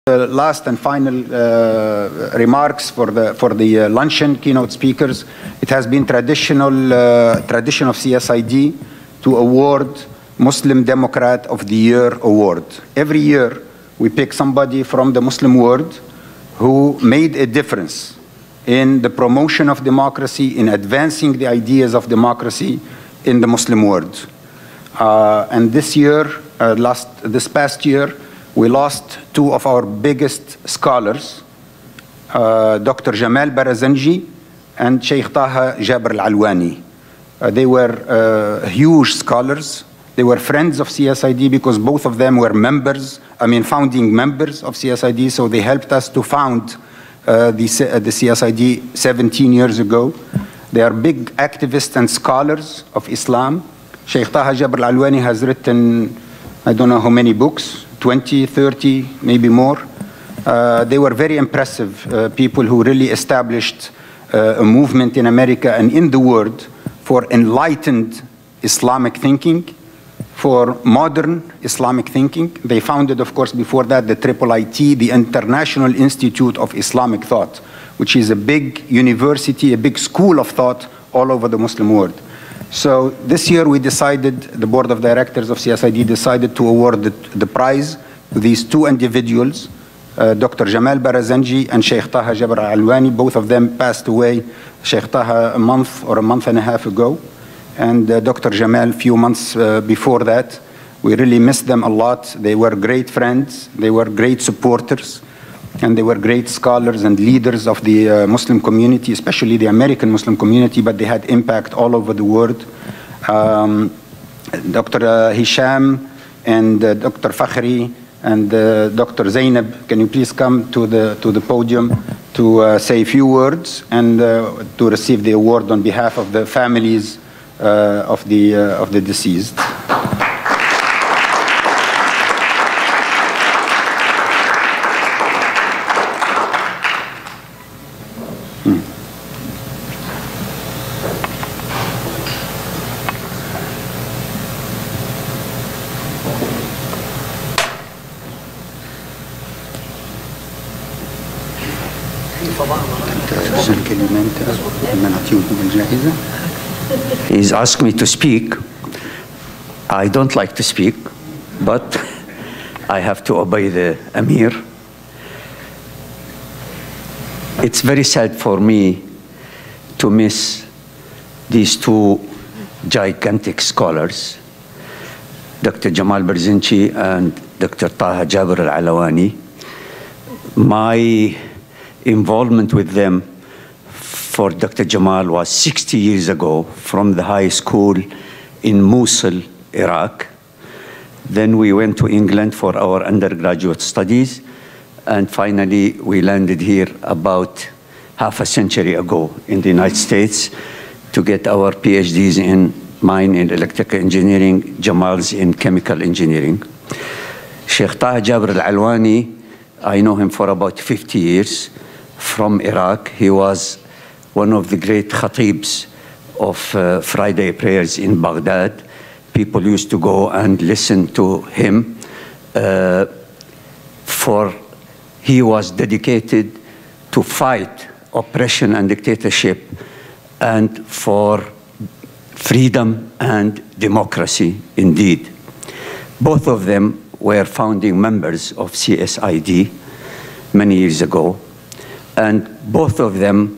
Last and final remarks for the luncheon keynote speakers. It has been tradition of CSID to award Muslim Democrat of the Year award. Every year we pick somebody from the Muslim world who made a difference in the promotion of democracy, in advancing the ideas of democracy in the Muslim world. And this year, this past year, we lost two of our biggest scholars, Dr. Jamal Barazanji and Sheikh Taha Jabr al-Alwani. They were huge scholars. They were friends of CSID because both of them were founding members of CSID, so they helped us to found the CSID 17 years ago. They are big activists and scholars of Islam. Sheikh Taha Jabr al-Alwani has written, I don't know how many books, 20, 30, maybe more. They were very impressive people who really established a movement in America and in the world for enlightened Islamic thinking, for modern Islamic thinking. They founded, of course, before that, the IIIT, the International Institute of Islamic Thought, which is a big university, a big school of thought all over the Muslim world. So this year we decided, the board of directors of CSID decided to award the prize to these two individuals, Dr. Jamal Barazanji and Sheikh Taha Jabr al-Alwani. Both of them passed away, Sheikh Taha a month or a month and a half ago, and Dr. Jamal a few months before that. We really missed them a lot. They were great friends, they were great supporters, and they were great scholars and leaders of the Muslim community, especially the American Muslim community, but they had impact all over the world. Dr. Hisham and Dr. Fakhri and Dr. Zainab, can you please come to the podium to say a few words and to receive the award on behalf of the families of the deceased. He's asked me to speak. I don't like to speak, but I have to obey the Amir. It's very sad for me to miss these two gigantic scholars, Dr. Jamal Barazanji and Dr. Taha Jabr al-Alwani. My involvement with them for Dr. Jamal was 60 years ago from the high school in Mosul, Iraq. Then we went to England for our undergraduate studies, and finally we landed here about half a century ago in the United States to get our PhDs in mine in electrical engineering, Jamal's in chemical engineering. Sheikh Taha Jabr al-Alwani, I know him for about 50 years from Iraq. He was one of the great khatibs of Friday prayers in Baghdad. People used to go and listen to him, for he was dedicated to fight oppression and dictatorship and for freedom and democracy indeed. Both of them were founding members of CSID many years ago, and both of them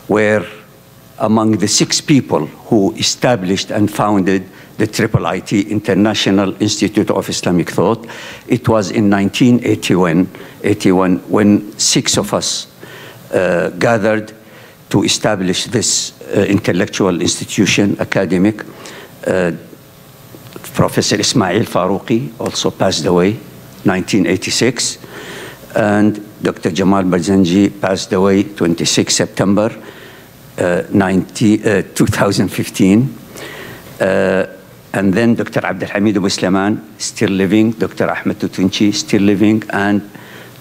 were among the 6 people who established and founded the IIIT, International Institute of Islamic Thought. It was in 1981 when 6 of us gathered to establish this intellectual institution, academic. Professor Ismail Farouqi also passed away, 1986, and Dr. Jamal Barazanji passed away 26 September 2015. And then Dr. Abdul Hamid Abu Sulaiman, still living, Dr. Ahmed Tutunchi, still living, and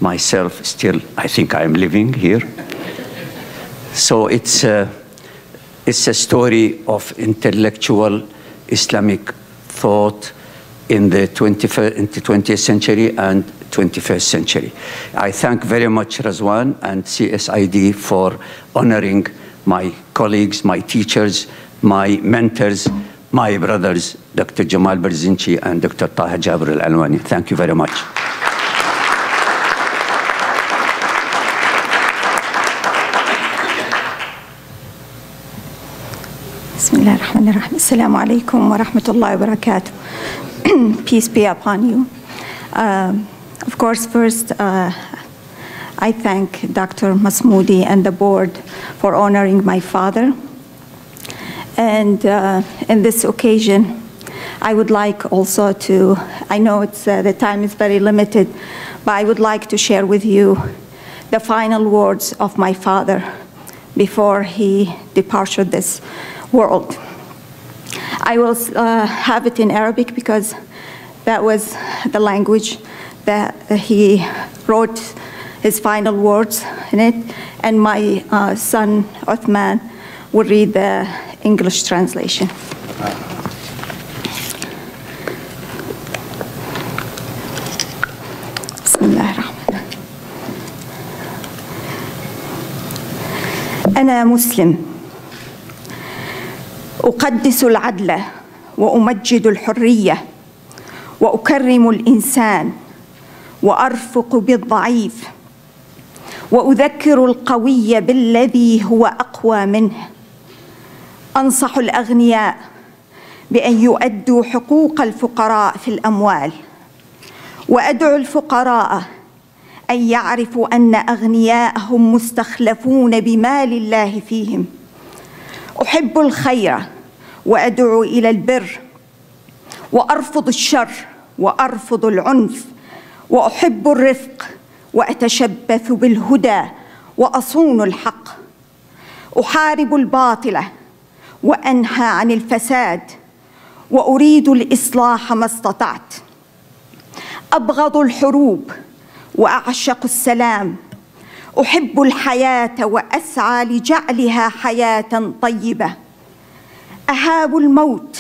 myself still, I think I am living here. So it's a story of intellectual Islamic thought in the 20th century and 21st century. I thank very much Razwan and CSID for honoring my colleagues, my teachers, my mentors, my brothers, Dr. Jamal Berzinchi and Dr. Taha Jabir Al-Alwani. Thank you very much. Bismillah ar-Rahman ar-Rahim. Assalamu alaikum wa rahmatullahi wa barakatuh. Peace be upon you. Of course, first, I thank Dr. Masmoudi and the board for honoring my father. And in this occasion, I would like also to, I know it's, the time is very limited, but I would like to share with you the final words of my father before he departed this world. I will have it in Arabic because that was the language that he wrote his final words in it, and my son Uthman will read the English translation. أنا مسلم أقدس العدل وأمجد الحرية وأكرم الإنسان وأرفق بالضعيف وأذكر القوي بالذي هو أقوى منه. أنصح الأغنياء بأن يؤدوا حقوق الفقراء في الأموال، وأدعو الفقراء أن يعرفوا أن أغنياءهم مستخلفون بمال الله فيهم. أحب الخير وأدعو إلى البر، وأرفض الشر وأرفض العنف، وأحب الرفق وأتشبث بالهدى وأصون الحق. أحارب الباطل وأنهى عن الفساد، وأريد الإصلاح ما استطعت. أبغض الحروب وأعشق السلام. أحب الحياة وأسعى لجعلها حياة طيبة. أهاب الموت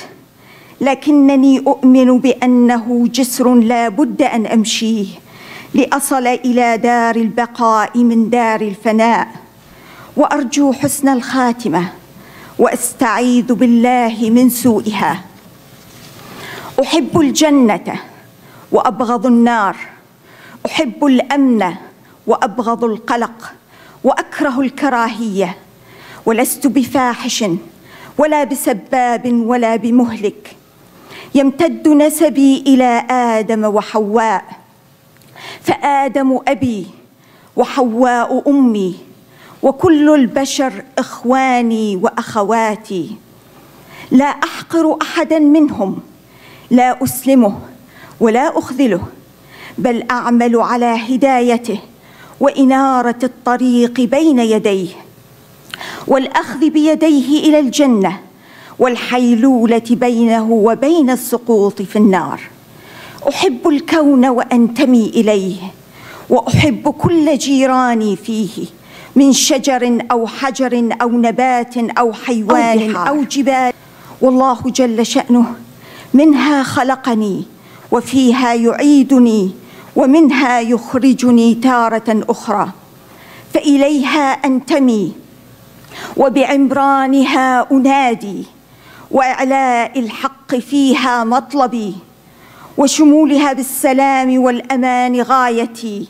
لكنني أؤمن بأنه جسر لا بد أن أمشيه لأصل إلى دار البقاء من دار الفناء. وأرجو حسن الخاتمة وأستعيذ بالله من سوءها. أحب الجنة وأبغض النار. أحب الأمن وأبغض القلق، وأكره الكراهية، ولست بفاحش ولا بسباب ولا بمهلك. يمتد نسبي إلى آدم وحواء، فآدم أبي وحواء أمي، وكل البشر إخواني وأخواتي. لا أحقر أحدا منهم، لا أسلمه ولا أخذله، بل أعمل على هدايته وإنارة الطريق بين يديه، والأخذ بيديه إلى الجنة، والحيلولة بينه وبين السقوط في النار. أحب الكون وأنتمي إليه، وأحب كل جيراني فيه من شجر أو حجر أو نبات أو حيوان أو جبال. والله جل شأنه منها خلقني وفيها يعيدني ومنها يخرجني تارة أخرى، فإليها أنتمي وبعمرانها أنادي، وإعلاء الحق فيها مطلبي، وشمولها بالسلام والأمان غايتي،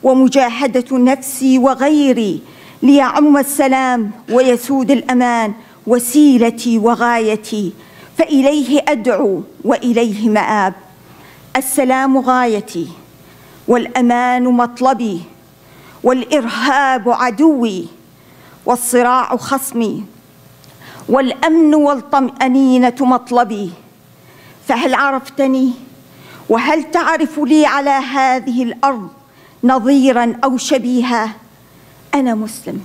ومجاهدة نفسي وغيري ليعم السلام ويسود الأمان وسيلتي وغايتي، فإليه أدعو وإليه مآب. السلام غايتي، والأمان مطلبي، والإرهاب عدوي، والصراع خصمي، والأمن والطمأنينة مطلبي. فهل عرفتني؟ وهل تعرف لي على هذه الأرض نظيراً أو شبيها؟ أنا مسلم.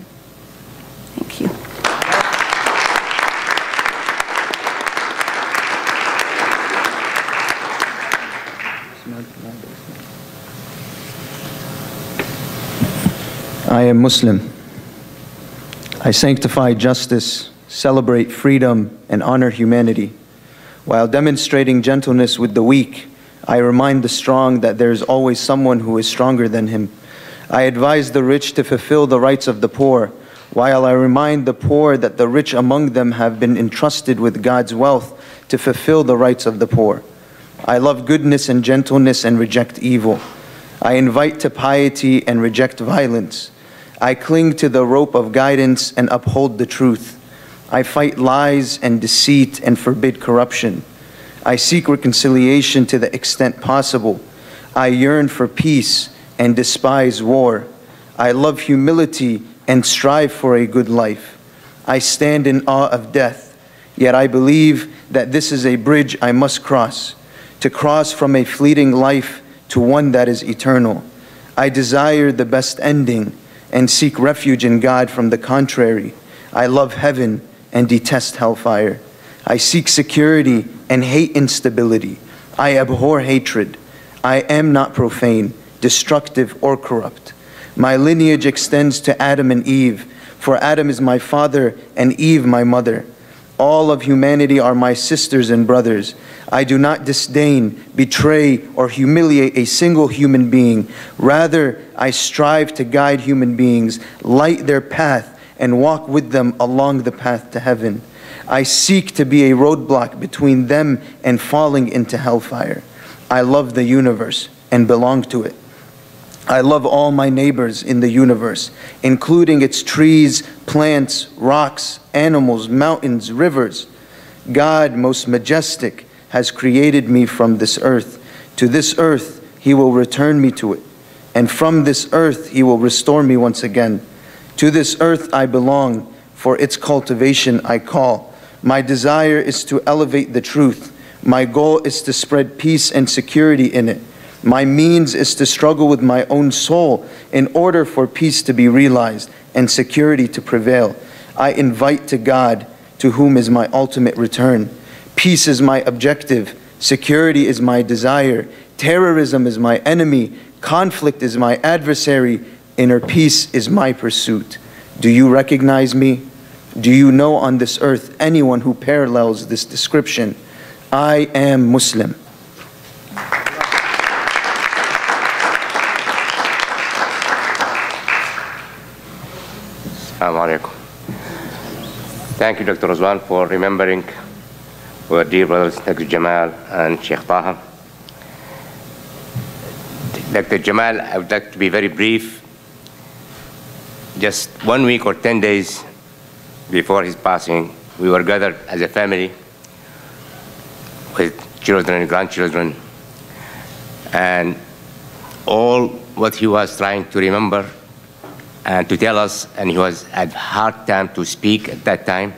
Thank you. I am Muslim. I sanctify justice, celebrate freedom, and honor humanity, while demonstrating gentleness with the weak I remind the strong that there is always someone who is stronger than him. I advise the rich to fulfill the rights of the poor, while I remind the poor that the rich among them have been entrusted with God's wealth to fulfill the rights of the poor. I love goodness and gentleness and reject evil. I invite to piety and reject violence. I cling to the rope of guidance and uphold the truth. I fight lies and deceit and forbid corruption. I seek reconciliation to the extent possible. I yearn for peace and despise war. I love humility and strive for a good life. I stand in awe of death, yet I believe that this is a bridge I must cross, to cross from a fleeting life to one that is eternal. I desire the best ending and seek refuge in God from the contrary. I love heaven and detest hellfire. I seek security and hate instability. I abhor hatred. I am not profane, destructive, or corrupt. My lineage extends to Adam and Eve, for Adam is my father and Eve my mother. All of humanity are my sisters and brothers. I do not disdain, betray, or humiliate a single human being. Rather, I strive to guide human beings, light their path, and walk with them along the path to heaven. I seek to be a roadblock between them and falling into hellfire. I love the universe and belong to it. I love all my neighbors in the universe, including its trees, plants, rocks, animals, mountains, rivers. God, most majestic, has created me from this earth. To this earth, He will return me to it. And from this earth, He will restore me once again. To this earth I belong, for its cultivation I call. My desire is to elevate the truth. My goal is to spread peace and security in it. My means is to struggle with my own soul in order for peace to be realized and security to prevail. I invite to God, to whom is my ultimate return. Peace is my objective. Security is my desire. Terrorism is my enemy. Conflict is my adversary. Inner peace is my pursuit. Do you recognize me? Do you know on this earth anyone who parallels this description? I am Muslim. Assalamu alaikum. Thank you, Dr. Rizwan, for remembering our dear brothers, Dr. Jamal and Sheikh Taha. Dr. Jamal, I would like to be very brief. Just 1 week or 10 days before his passing, we were gathered as a family with children and grandchildren, and all what he was trying to remember and to tell us, and he was at hard time to speak at that time.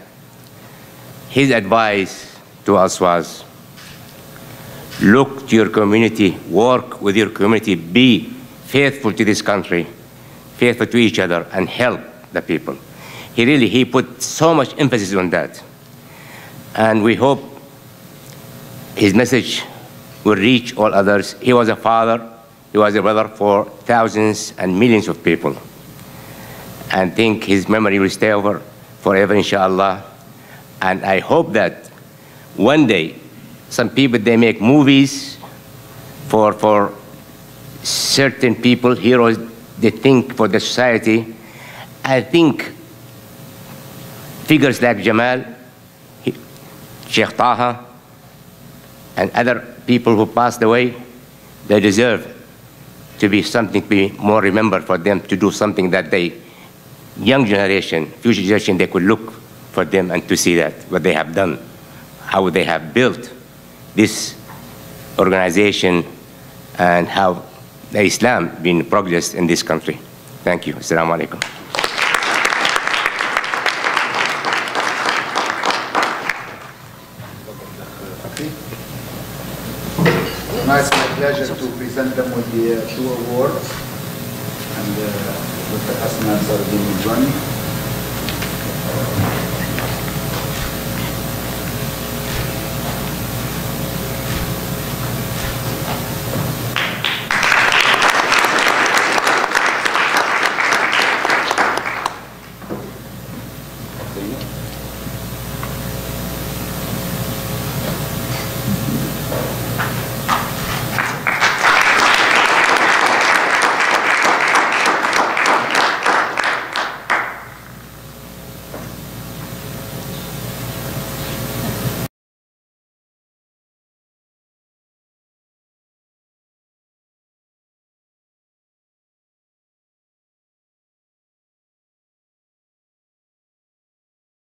His advice to us was, look to your community, work with your community, be faithful to this country, faithful to each other, and help the people. He put so much emphasis on that. And we hope his message will reach all others. He was a father, he was a brother for thousands and millions of people. And think his memory will stay over forever, inshallah. And I hope that one day, some people, they make movies for certain people, heroes, they think for the society. I think figures like Jamal, Sheikh Taha, and other people who passed away, they deserve to be something, to be more remembered, for them to do something that they, young generation, future generation, they could look for them and to see that, what they have done, how they have built this organization, and how the Islam been progressed in this country. Thank you. Assalamu alaikum. Now it's my pleasure to present them with the 2 awards, and Dr. Hassan Ansar will join me.